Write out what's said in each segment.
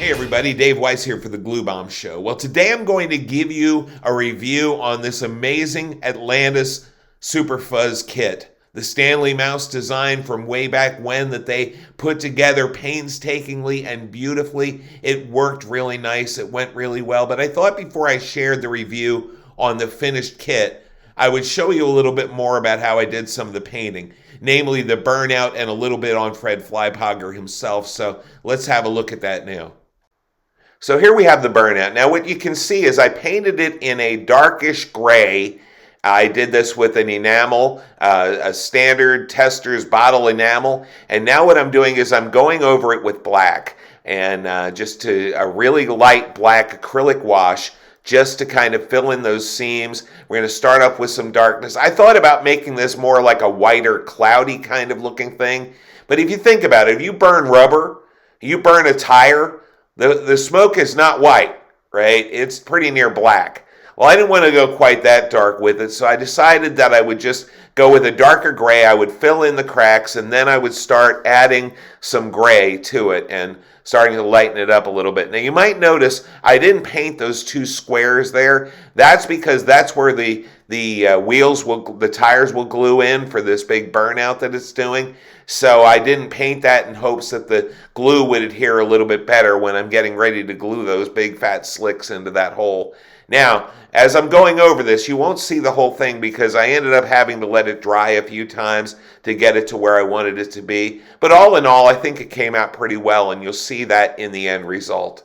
Hey everybody, Dave Weiss here for the Glue Bomb Show. Well, today I'm going to give you a review on this amazing Atlantis Super Fuzz kit. The Stanley Mouse design from way back when that they put together painstakingly and beautifully. It worked really nice, it went really well, but I thought before I shared the review on the finished kit, I would show you a little bit more about how I did some of the painting, namely the burnout and a little bit on Fred Flypogger himself. So let's have a look at that now. So here we have the burnout. Now what you can see is I painted it in a darkish gray. I did this with an enamel, a standard tester's bottle enamel. And now what I'm doing is I'm going over it with black and just to a really light black acrylic wash just to kind of fill in those seams. We're going to start off with some darkness. I thought about making this more like a whiter, cloudy kind of looking thing. But if you think about it, if you burn rubber, you burn a tire, the smoke is not white, right? It's pretty near black. Well, I didn't want to go quite that dark with it, so I decided that I would just go with a darker gray. I would fill in the cracks, and then I would start adding some gray to it and starting to lighten it up a little bit. Now, you might notice I didn't paint those two squares there. That's because that's where the tires will glue in for this big burnout that it's doing. So I didn't paint that in hopes that the glue would adhere a little bit better when I'm getting ready to glue those big fat slicks into that hole. Now, as I'm going over this, you won't see the whole thing because I ended up having to let it dry a few times to get it to where I wanted it to be. But all in all, I think it came out pretty well, and you'll see that in the end result.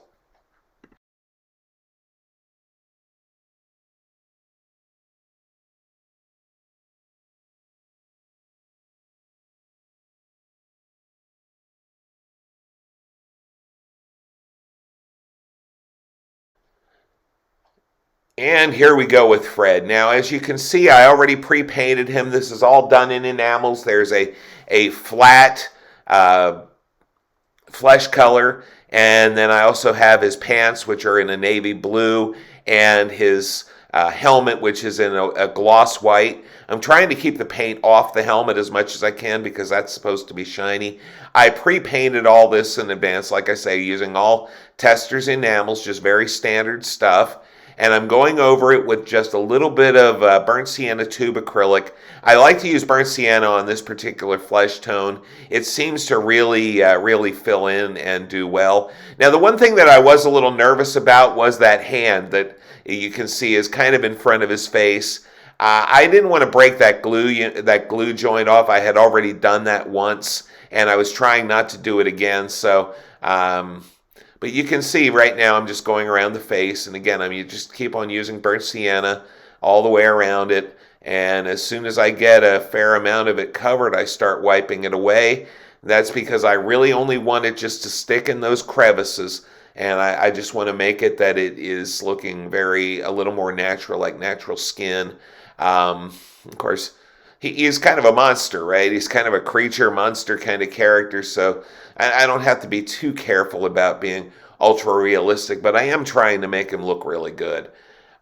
And here we go with Fred. Now, as you can see, I already pre-painted him. This is all done in enamels. There's a flat flesh color, and then I also have his pants, which are in a navy blue, and his helmet, which is in a gloss white. I'm trying to keep the paint off the helmet as much as I can because that's supposed to be shiny. I pre-painted all this in advance, like I say, using all Testors enamels, just very standard stuff. And I'm going over it with just a little bit of burnt sienna tube acrylic. I like to use burnt sienna on this particular flesh tone. It seems to really fill in and do well. Now, the one thing that I was a little nervous about was that hand that you can see is kind of in front of his face. I didn't want to break that glue joint off. I had already done that once, and I was trying not to do it again. So, but you can see right now I'm just going around the face. And again, you just keep on using burnt sienna all the way around it. And as soon as I get a fair amount of it covered, I start wiping it away. That's because I really only want it just to stick in those crevices. And I just want to make it that it is looking a little more natural, like natural skin. Of course, he is kind of a monster, right? He's kind of a creature monster kind of character, so I don't have to be too careful about being ultra realistic, but I am trying to make him look really good.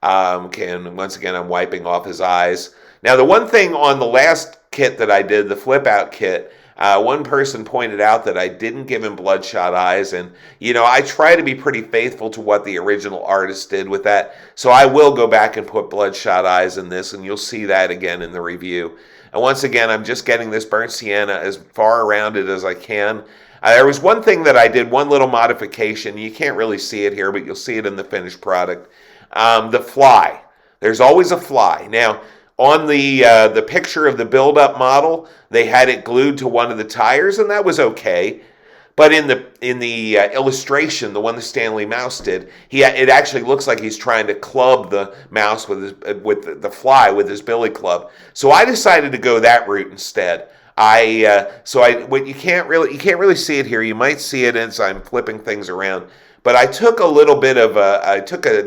And once again, I'm wiping off his eyes. Now, the one thing on the last kit that I did, the flip out kit, one person pointed out that I didn't give him bloodshot eyes, and I try to be pretty faithful to what the original artist did with that, so I will go back and put bloodshot eyes in this, and you'll see that again in the review. And once again, I'm just getting this burnt sienna as far around it as I can. There was one thing that I did, one little modification. You can't really see it here, but you'll see it in the finished product. The fly. There's always a fly. Now, on the picture of the build-up model, they had it glued to one of the tires, and that was okay. But in the illustration, the one the Stanley Mouse did, it actually looks like he's trying to club the mouse with the fly with his billy club. So I decided to go that route instead. You can't really see it here. You might see it as I'm flipping things around. But I took an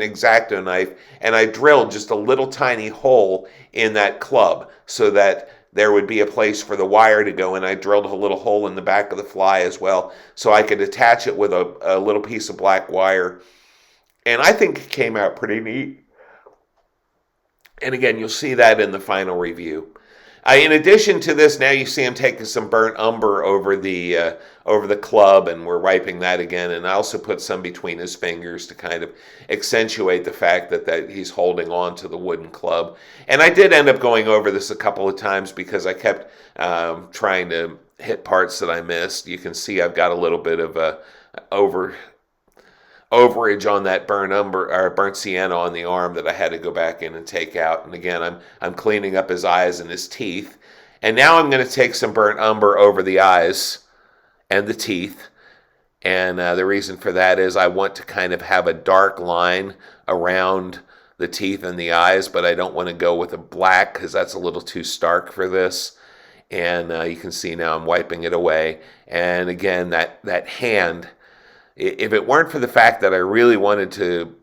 X-Acto knife and I drilled just a little tiny hole in that club so that there would be a place for the wire to go, and I drilled a little hole in the back of the fly as well so I could attach it with a little piece of black wire. And I think it came out pretty neat. And again, you'll see that in the final review. In addition to this, now you see him taking some burnt umber over the club, and we're wiping that again. And I also put some between his fingers to kind of accentuate the fact that he's holding on to the wooden club. And I did end up going over this a couple of times because I kept trying to hit parts that I missed. You can see I've got a little bit of a overage on that burnt umber or burnt sienna on the arm that I had to go back in and take out. And again, I'm cleaning up his eyes and his teeth. And now I'm going to take some burnt umber over the eyes and the teeth. And the reason for that is I want to kind of have a dark line around the teeth and the eyes, but I don't want to go with a black because that's a little too stark for this. And you can see now I'm wiping it away. And again, that hand, if it weren't for the fact that I really wanted to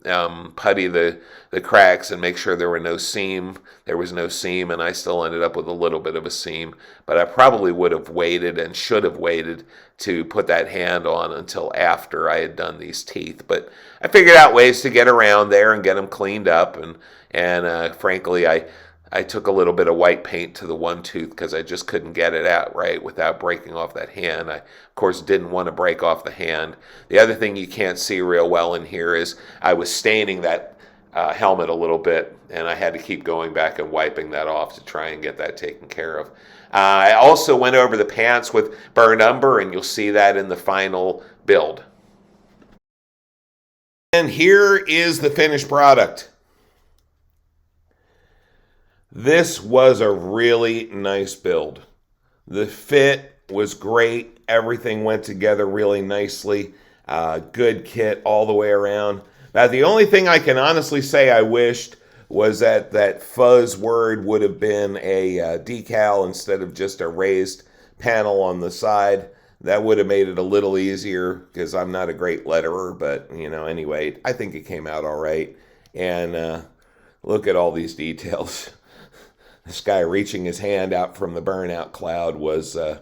putty the cracks and make sure there was no seam, and I still ended up with a little bit of a seam. But I probably would have waited and should have waited to put that hand on until after I had done these teeth. But I figured out ways to get around there and get them cleaned up. And frankly, I took a little bit of white paint to the one tooth because I just couldn't get it out right without breaking off that hand. I, of course, didn't want to break off the hand. The other thing you can't see real well in here is I was staining that helmet a little bit, and I had to keep going back and wiping that off to try and get that taken care of. I also went over the pants with burnt umber, and you'll see that in the final build. And here is the finished product. This was a really nice build. The fit was great. Everything went together really nicely. Good kit all the way around. Now, the only thing I can honestly say I wished was that Fuzz word would have been a decal instead of just a raised panel on the side. That would have made it a little easier because I'm not a great letterer, but anyway, I think it came out all right. And look at all these details. This guy reaching his hand out from the burnout cloud was, I'm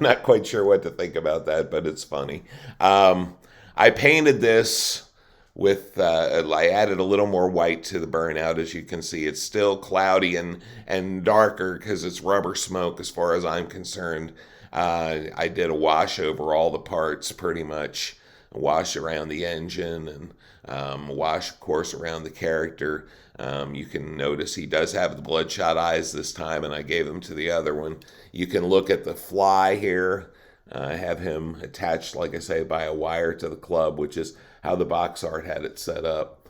not quite sure what to think about that, but it's funny. I painted this with, I added a little more white to the burnout. As you can see, it's still cloudy and darker because it's rubber smoke as far as I'm concerned. I did a wash over all the parts pretty much, a wash around the engine and wash, of course, around the character. You can notice he does have the bloodshot eyes this time, and I gave them to the other one. You can look at the fly here. I have him attached, like I say, by a wire to the club, which is how the box art had it set up.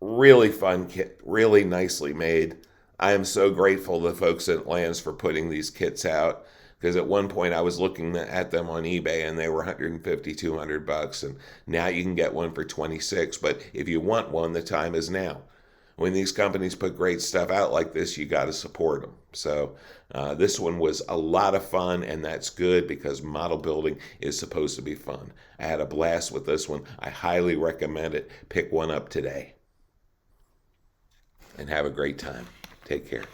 Really fun kit, really nicely made. I am so grateful to the folks at Atlantis for putting these kits out, because at one point I was looking at them on eBay and they were $150, $200, and now you can get one for $26. But if you want one, the time is now. When these companies put great stuff out like this, you got to support them. So this one was a lot of fun, and that's good because model building is supposed to be fun. I had a blast with this one. I highly recommend it. Pick one up today and have a great time. Take care.